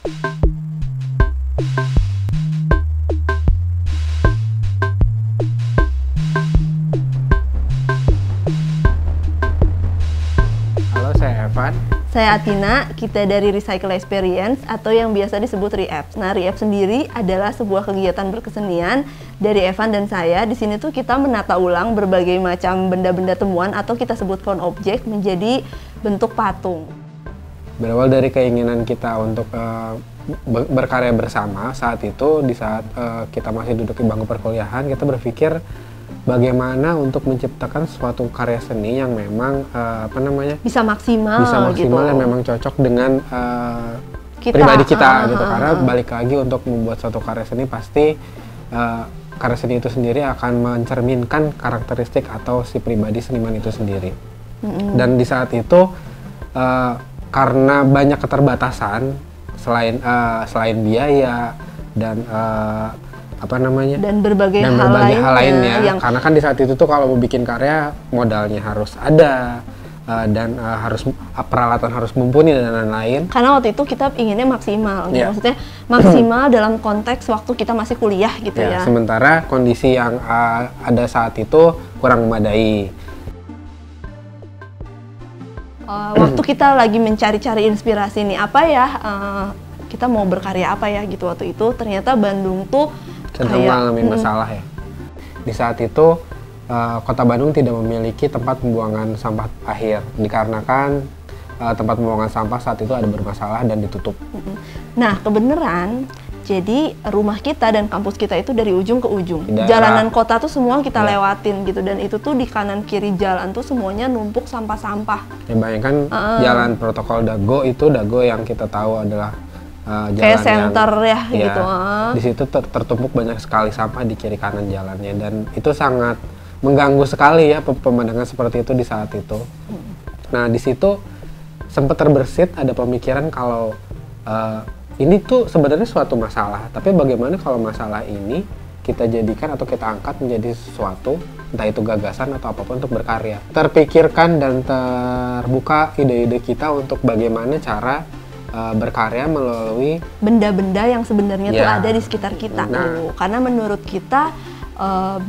Halo, saya Evan. Saya Atina, kita dari Recycle Experience atau yang biasa disebut Re-Apps. Nah, Re-Apps sendiri adalah sebuah kegiatan berkesenian dari Evan dan saya. Di sini tuh kita menata ulang berbagai macam benda-benda temuan atau kita sebut found object menjadi bentuk patung. Berawal dari keinginan kita untuk berkarya bersama saat itu, di saat kita masih duduk di bangku perkuliahan, kita berpikir bagaimana untuk menciptakan suatu karya seni yang memang Bisa maksimal gitu. Dan memang cocok dengan Kita, pribadi kita gitu. Karena balik lagi untuk membuat suatu karya seni pasti karya seni itu sendiri akan mencerminkan karakteristik atau si pribadi seniman itu sendiri. Dan di saat itu karena banyak keterbatasan selain biaya dan dan berbagai hal lainnya yang... karena kan di saat itu tuh kalau mau bikin karya modalnya harus ada dan harus peralatan harus mumpuni dan lain-lain. Karena waktu itu kita inginnya maksimal, gitu. Maksudnya maksimal dalam konteks waktu kita masih kuliah gitu ya. Sementara kondisi yang ada saat itu kurang memadai. Waktu kita lagi mencari-cari inspirasi nih apa ya, kita mau berkarya apa ya gitu waktu itu, ternyata Bandung tuh sedang mengalami masalah ya. Di saat itu Kota Bandung tidak memiliki tempat pembuangan sampah akhir dikarenakan tempat pembuangan sampah saat itu ada bermasalah dan ditutup. Nah, kebenaran jadi rumah kita dan kampus kita itu dari ujung ke ujung. Jalanan kota tuh semua kita lewatin gitu, dan itu tuh di kanan kiri jalan tuh semuanya numpuk sampah-sampah. Ya bayangkan jalan protokol Dago itu, Dago yang kita tahu adalah jalan kayak center ya gitu. Di situ tertumpuk banyak sekali sampah di kiri kanan jalannya, dan itu sangat mengganggu sekali ya pemandangan seperti itu di saat itu. Nah, di situ sempat terbersit ada pemikiran kalau ini tuh sebenarnya suatu masalah, tapi bagaimana kalau masalah ini kita jadikan atau kita angkat menjadi sesuatu, entah itu gagasan atau apapun untuk berkarya. Terpikirkan dan terbuka ide-ide kita untuk bagaimana cara berkarya melalui benda-benda yang sebenarnya tuh ada di sekitar kita. Karena menurut kita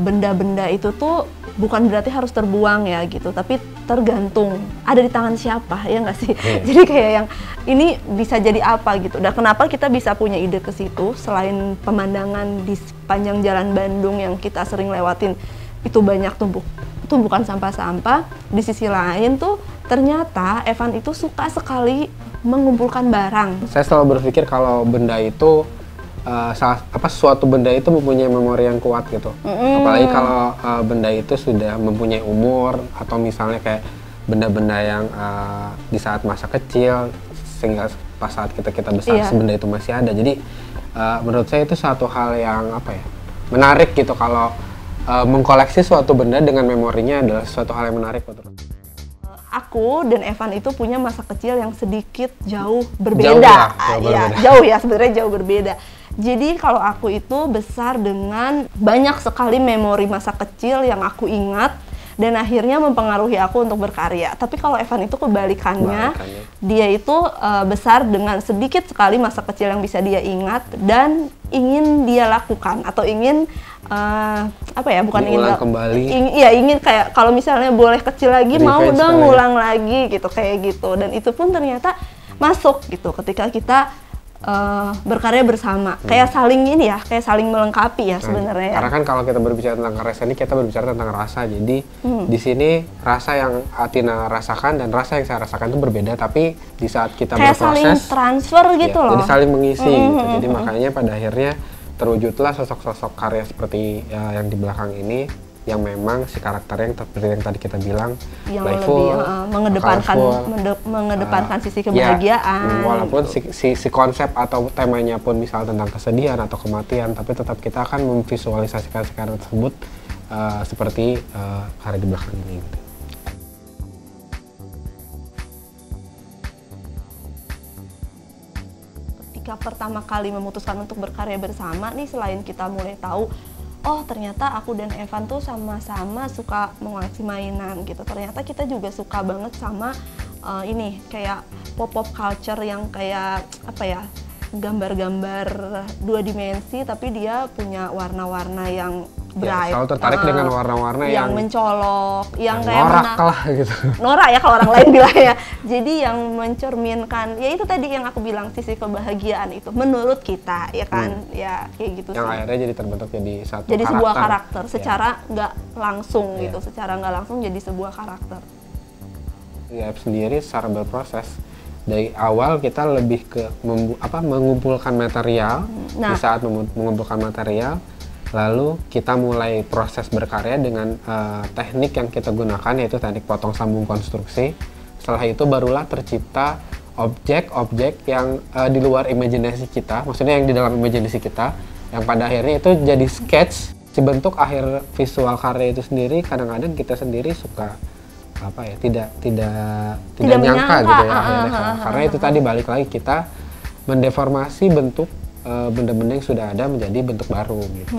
benda-benda itu tuh bukan berarti harus terbuang ya gitu, tapi tergantung ada di tangan siapa, ya nggak sih? Jadi kayak yang ini bisa jadi apa gitu. Dan kenapa kita bisa punya ide ke situ selain pemandangan di sepanjang jalan Bandung yang kita sering lewatin itu banyak tumpukan sampah-sampah. Di sisi lain tuh ternyata Evan itu suka sekali mengumpulkan barang. Saya selalu berpikir kalau benda itu suatu benda itu mempunyai memori yang kuat gitu. Apalagi kalau benda itu sudah mempunyai umur, atau misalnya kayak benda-benda yang di saat masa kecil sehingga pas saat kita besar benda itu masih ada. Jadi menurut saya itu satu hal yang menarik gitu kalau mengkoleksi suatu benda dengan memorinya adalah suatu hal yang menarik. Aku dan Evan itu punya masa kecil yang sedikit jauh berbeda. Jauh ya, sebenarnya jauh berbeda. Jadi kalau aku itu besar dengan banyak sekali memori masa kecil yang aku ingat dan akhirnya mempengaruhi aku untuk berkarya. Tapi kalau Evan itu kebalikannya. Dia itu besar dengan sedikit sekali masa kecil yang bisa dia ingat dan ingin dia lakukan atau ingin ingin kayak kalau misalnya boleh kecil lagi mau dong ngulang lagi gitu, kayak gitu. Dan itu pun ternyata masuk gitu ketika kita berkarya bersama, kayak saling saling melengkapi ya sebenarnya. Karena kan kalau kita berbicara tentang karya seni, kita berbicara tentang rasa. Jadi di sini rasa yang Atina rasakan dan rasa yang saya rasakan itu berbeda, tapi di saat kita kayak berproses saling transfer gitu loh. Jadi saling mengisi gitu. Jadi makanya pada akhirnya terwujudlah sosok-sosok karya seperti yang di belakang ini, yang memang si karakternya seperti yang tadi kita bilang yang playful, lebih mengedepankan sisi kebahagiaan. Walaupun si konsep atau temanya pun misal tentang kesedihan atau kematian, tapi tetap kita akan memvisualisasikan si karakter tersebut seperti karya di belakang ini. Ketika pertama kali memutuskan untuk berkarya bersama nih, selain kita mulai tahu oh ternyata aku dan Evan tuh sama-sama suka mengoleksi mainan gitu. Ternyata kita juga suka banget sama ini kayak pop culture yang kayak gambar-gambar 2 dimensi tapi dia punya warna-warna yang bright. Selalu tertarik dengan warna-warna yang mencolok, yang kayak norak lah gitu. Norak ya kalau orang lain bilang ya. Jadi yang mencerminkan, ya itu tadi yang aku bilang sisi kebahagiaan itu menurut kita ya kan, ya kayak gitu yang sih. akhirnya jadi terbentuk jadi sebuah karakter secara nggak langsung gitu, secara nggak langsung jadi sebuah karakter. Ya sendiri secara berproses dari awal kita lebih ke mengumpulkan material. Di saat mengumpulkan material, lalu kita mulai proses berkarya dengan teknik yang kita gunakan, yaitu teknik potong sambung konstruksi. Setelah itu barulah tercipta objek-objek yang di luar imajinasi kita, maksudnya yang di dalam imajinasi kita, yang pada akhirnya itu jadi sketch. Si bentuk akhir visual karya itu sendiri kadang-kadang kita sendiri suka tidak nyangka gitu ya akhirnya. Karena itu tadi balik lagi kita mendeformasi bentuk benda-benda yang sudah ada menjadi bentuk baru gitu.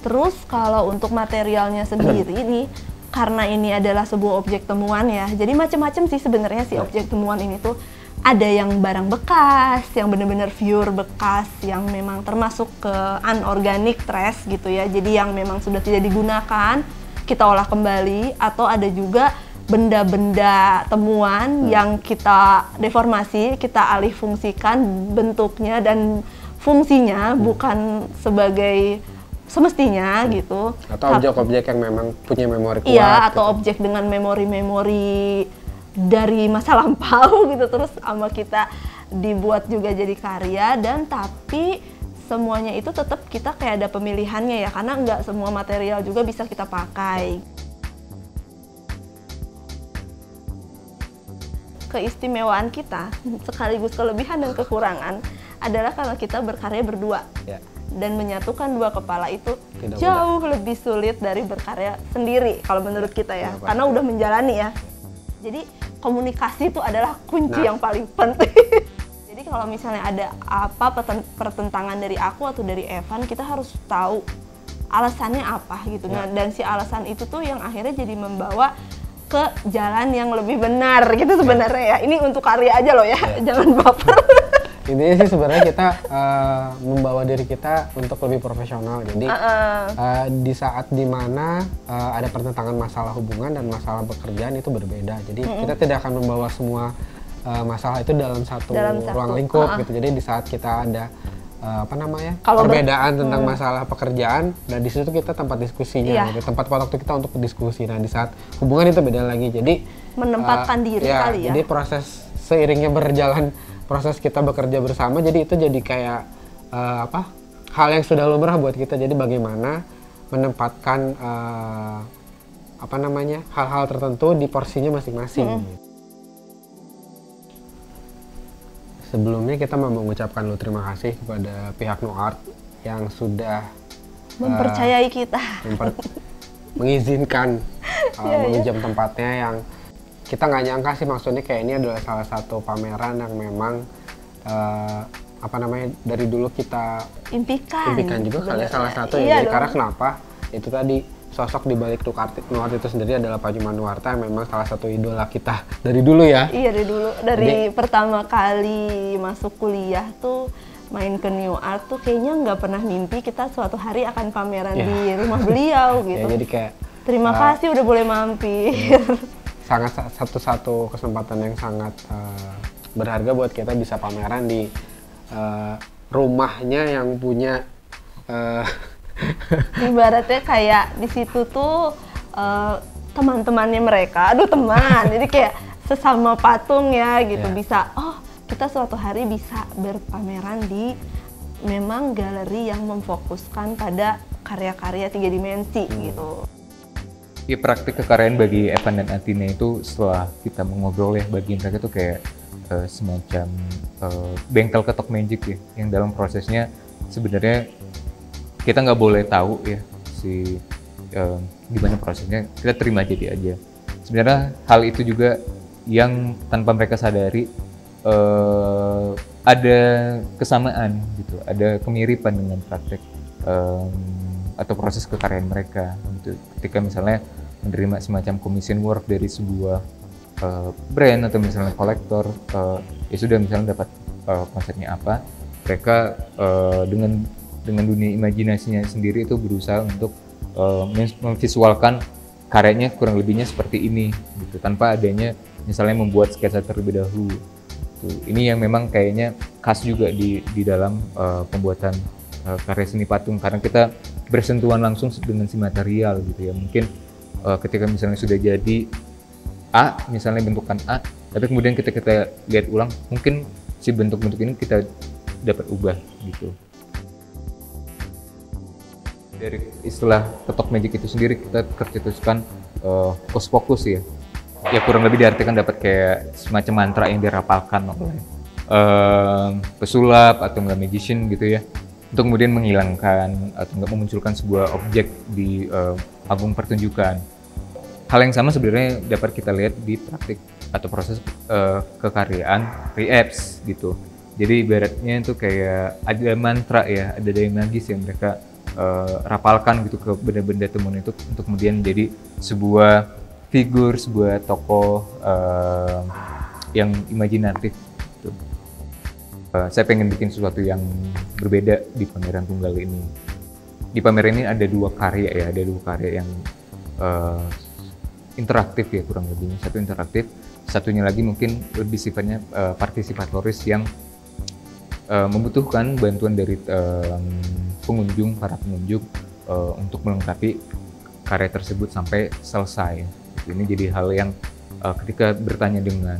Terus kalau untuk materialnya sendiri nih, karena ini adalah sebuah objek temuan ya, jadi macam-macam sih sebenarnya si objek temuan ini tuh. Ada yang barang bekas, yang benar-benar pure bekas, yang memang termasuk ke anorganic trash gitu ya, jadi yang memang sudah tidak digunakan, kita olah kembali. Atau ada juga benda-benda temuan yang kita deformasi, kita alih fungsikan bentuknya dan fungsinya bukan sebagai semestinya gitu. Atau objek-objek yang memang punya memori kuat. Iya, atau objek dengan memori-memori dari masa lampau gitu, terus sama kita dibuat juga jadi karya. Dan tapi semuanya itu tetap kita kayak ada pemilihannya ya, karena nggak semua material juga bisa kita pakai. Keistimewaan kita sekaligus kelebihan dan kekurangan adalah kalau kita berkarya berdua dan menyatukan dua kepala itu jauh lebih sulit dari berkarya sendiri kalau menurut kita ya, karena udah menjalani ya. Jadi komunikasi itu adalah kunci yang paling penting. Jadi kalau misalnya ada apa pertentangan dari aku atau dari Evan, kita harus tahu alasannya apa gitu. Nah, dan si alasan itu tuh yang akhirnya jadi membawa ke jalan yang lebih benar gitu sebenarnya ya. Ini untuk karya aja loh ya, jangan baper. Intinya sih sebenarnya kita membawa diri kita untuk lebih profesional. Jadi di saat dimana ada pertentangan masalah hubungan dan masalah pekerjaan itu berbeda. Jadi kita tidak akan membawa semua masalah itu dalam satu ruang lingkup gitu. Jadi di saat kita ada perbedaan tentang masalah pekerjaan, dan di situ kita tempat diskusinya, gitu, tempat waktu kita untuk berdiskusi. Nah di saat hubungan itu beda lagi. Jadi menempatkan diri kali ya. Jadi proses seiringnya berjalan proses kita bekerja bersama, jadi itu jadi kayak hal yang sudah lumrah buat kita. Jadi bagaimana menempatkan hal-hal tertentu di porsinya masing-masing. Sebelumnya kita mau mengucapkan terima kasih kepada pihak Nuart yang sudah mempercayai kita, mengizinkan menginjam tempatnya yang kita nggak nyangka sih, maksudnya kayak ini adalah salah satu pameran yang memang dari dulu kita impikan juga kali salah satu ya. Karena kenapa? Itu tadi sosok di balik Nuart itu sendiri adalah Pak Juman Nuarta yang memang salah satu idola kita dari dulu ya. Iya dari dulu, jadi pertama kali masuk kuliah tuh main ke New Art tuh kayaknya nggak pernah mimpi kita suatu hari akan pameran di rumah beliau gitu. Jadi kayak terima kasih udah boleh mampir. Sangat satu kesempatan yang sangat berharga buat kita bisa pameran di rumahnya yang punya ibaratnya kayak di situ tuh teman-temannya mereka, jadi kayak sesama patung ya gitu, bisa kita suatu hari bisa berpameran di memang galeri yang memfokuskan pada karya-karya 3 dimensi gitu. Ya, praktik kekaryaan bagi Evan dan Athina itu setelah kita mengobrol ya, bagi mereka tuh kayak semacam bengkel ketok magic ya, yang dalam prosesnya sebenarnya kita nggak boleh tahu ya gimana prosesnya, kita terima jadi aja. Sebenarnya hal itu juga yang tanpa mereka sadari ada kesamaan gitu, ada kemiripan dengan praktek atau proses kekaryaan mereka gitu. Ketika misalnya menerima semacam commission work dari sebuah brand atau misalnya kolektor, ya sudah misalnya dapat konsepnya apa, mereka dengan dunia imajinasinya sendiri itu berusaha untuk memvisualkan karyanya kurang lebihnya seperti ini gitu, tanpa adanya misalnya membuat sketsa terlebih dahulu. Ini yang memang kayaknya khas juga di dalam pembuatan karya seni patung, karena kita bersentuhan langsung dengan si material gitu ya. Mungkin ketika misalnya sudah jadi A, misalnya bentukan A, tapi kemudian kita lihat ulang, mungkin si bentuk-bentuk ini kita dapat ubah gitu. Dari istilah ketok magic itu sendiri kita tercetuskan fokus fokus ya. Ya kurang lebih diartikan dapat kayak semacam mantra yang dirapalkan oleh pesulap atau enggak magician gitu ya, untuk kemudian menghilangkan atau enggak memunculkan sebuah objek di album pertunjukan. Hal yang sama sebenarnya dapat kita lihat di praktik atau proses kekaryaan re-apps gitu. Jadi ibaratnya itu kayak ada mantra ya, ada daya magis yang mereka rapalkan gitu ke benda-benda temuan itu untuk kemudian jadi sebuah figur, sebuah tokoh yang imajinatif gitu. Saya pengen bikin sesuatu yang berbeda di pameran tunggal ini. Di pameran ini ada dua karya ya, ada dua karya yang interaktif ya kurang lebihnya. Satu interaktif, satunya lagi mungkin lebih sifatnya partisipatoris yang membutuhkan bantuan dari para pengunjung untuk melengkapi karya tersebut sampai selesai. Ini jadi hal yang ketika bertanya dengan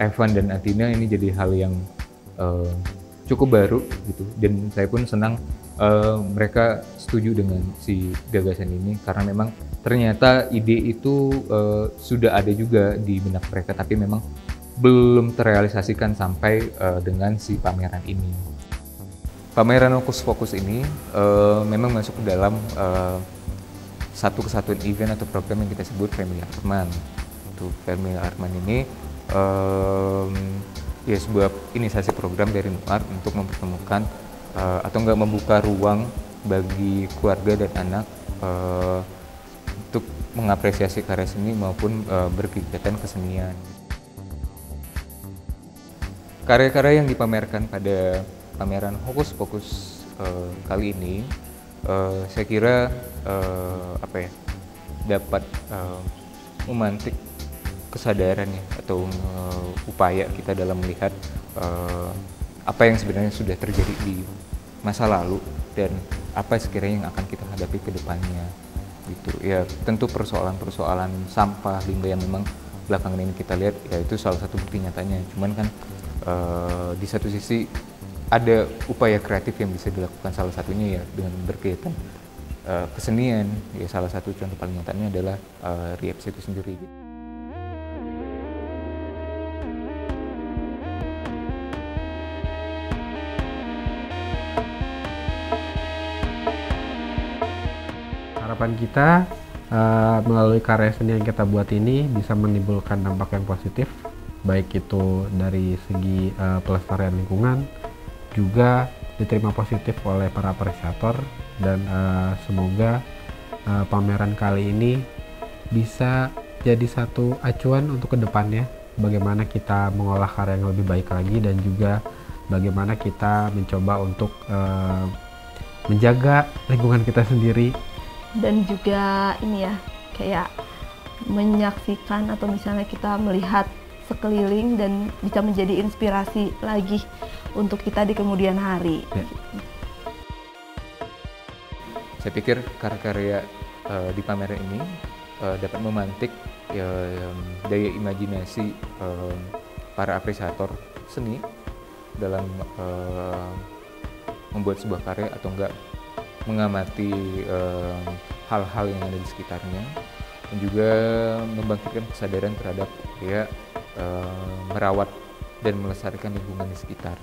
Evan dan Athina, ini jadi hal yang cukup baru gitu, dan saya pun senang mereka setuju dengan si gagasan ini, karena memang ternyata ide itu sudah ada juga di benak mereka, tapi memang belum terrealisasikan sampai dengan si pameran ini. Pameran Hokus Pokus ini memang masuk ke dalam satu kesatuan event atau program yang kita sebut Family Artman. Family Artman ini ya sebuah inisiasi program dari NUART untuk mempertemukan atau enggak membuka ruang bagi keluarga dan anak untuk mengapresiasi karya seni maupun berkegiatan kesenian. Karya-karya yang dipamerkan pada pameran Hokus Pokus kali ini saya kira dapat memantik kesadaran ya, atau upaya kita dalam melihat apa yang sebenarnya sudah terjadi di masa lalu dan apa sekiranya yang akan kita hadapi ke depannya gitu ya. Tentu persoalan-persoalan sampah limbah yang memang belakangan ini kita lihat ya, itu salah satu bukti nyatanya. Cuman kan di satu sisi ada upaya kreatif yang bisa dilakukan, salah satunya ya dengan berkegiatan kesenian ya. Salah satu contoh paling nyatanya adalah re-apps itu sendiri gitu. Harapan kita melalui karya seni yang kita buat ini bisa menimbulkan dampak yang positif, baik itu dari segi pelestarian lingkungan, juga diterima positif oleh para apresiator, dan semoga pameran kali ini bisa jadi satu acuan untuk kedepannya, bagaimana kita mengolah karya yang lebih baik lagi, dan juga bagaimana kita mencoba untuk menjaga lingkungan kita sendiri. Dan juga ini ya, kayak menyaksikan atau misalnya kita melihat sekeliling dan bisa menjadi inspirasi lagi untuk kita di kemudian hari. Ya. Saya pikir karya-karya di pameran ini dapat memantik daya imajinasi para apresiator seni dalam membuat sebuah karya atau enggak mengamati hal-hal yang ada di sekitarnya, dan juga membangkitkan kesadaran terhadap merawat dan melestarikan lingkungan di sekitar.